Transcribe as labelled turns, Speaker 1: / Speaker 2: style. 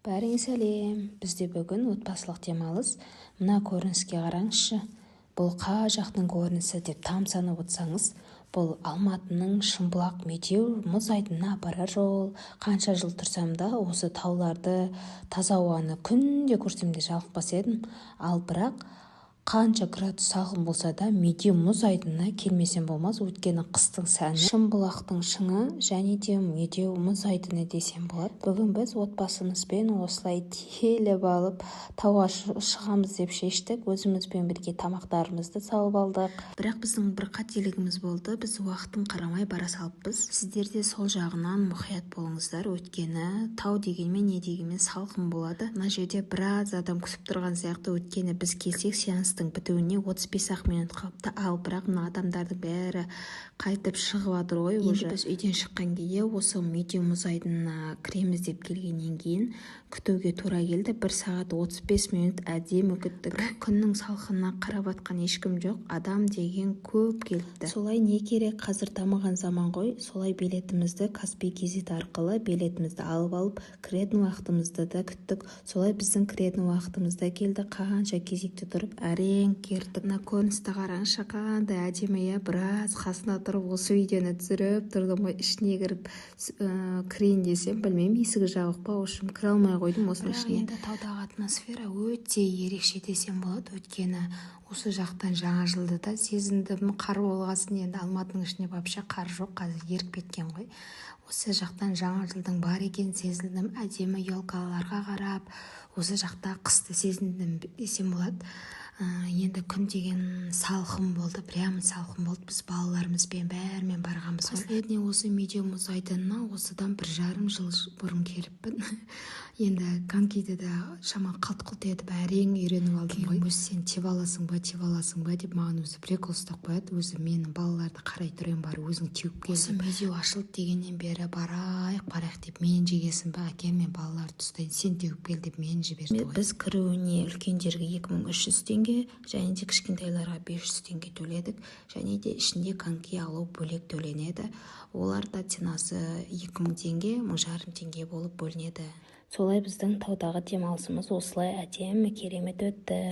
Speaker 1: Бәріңе сәлем. Бізде бүгін отбасылық демалыс. Мына көрініске қараңызшы. Бұл қа жақтың көрінісі деп тамсанып отырсаңыз, бұл Алматының Шымбұлақ Медеу мұз айдынына апарар жол. Қанша жыл тұрсам да осы тауларды, таза ауаны күнде көрсем де жалықпас едім. Ал бірақ қанша градус салқын болса да Медеу мұз айдынына келмесем болмас. Өйткені қыстың сәні Шымбұлақтың шыңы және де Медеу мұз айдыны десем болады. Бүгін біз отбасымызбен осылай теліп алып тауға шығамыз деп шештік. Өзімізбен бірге тамақтарымызды салып алдық. Бірақ біздің бір қателігіміз болды. Біз уақытын қарамай бара салыппыз. Сіздер де сол жағынан мұқият болыңыздар. Өйткені тау дегенмен не дегенмен салқын болады. Мына жерде біраз адам күтіп тұрған сияқты. Өйткені біз келсек сеанстың бітуіне 35-ақ минут қалыпты. Ал бірақ мына адамдардың бәрі қайтып шығып жатыр ғой. Енді біз үйден шыққан кезде осы Медеу мұз айдынына кіреміз деп келгеннен кейін күтуге тура келді. 1 сағат 35 минут әдемі күттік. Күннің салқынына қарап атқан ешкім жоқ. Адам деген көп келіпті. Солай не керек, қазір дамыған заман ғой. Солай билетімізді Каспий Кз арқылы билетімізді алып алып кіретін уақытымызды да күттік. Солай біздің кіретін уақытымызда келді. Қанша кезекте тұрып әрең кердік. Мына көріністі қараңызшы, қандай әдемі. Біраз қасына тұрып осы видеоны түсіріп тұрдым ғой. Ішіне кіріп кірейін десем, білмеймін, есігі жабық па, общем кіре алмай қойдым осының ішіне. Енді таудағы атмосфера өте ерекше десем болады. Өйткені осы жақтан жаңа жылды да сезіндім. Қар болғасын, енді Алматының ішіне вообще қар жоқ, қазір еріп кеткен ғой. Осы жақтан жаңа жылдың бар екен сезіндім. Әдемі елкаларға қарап, осы жақта қысты сезіндім десем болады. Енді күн деген салқын болды, прямо салқын болды. Біз балаларымызбен бәрімен барғанбыз. Последний осы Медеу мұз айдынына осыдан 1,5 жыл бұрын келіппін. Енді конькиді де шаман қалт-құлт етіп әрең үйреніп алдым ғой. Өзі сен теп аласың ба деп маған өзі прикол ұстап қояды. Өзі менің балаларды қарай тұрайын, бар өзің теуіп кел. Осы Медеу ашылды дегеннен бері барайық деп мен жегесін ба, әкем мен балаларды ұстайды, сен теуіп кел деп мен жіберді ғой. Біз кіруіне үлкендерге 2300 теңге және де кішкентайларға 500 теңге төледік. Және де ішінде коньки алу бөлек төленеді. Оларда ценасы 2000 теңге, 1500 теңге болып бөлінеді. Солай біздің таудағы демалысымыз осылай әдемі керемет өтті.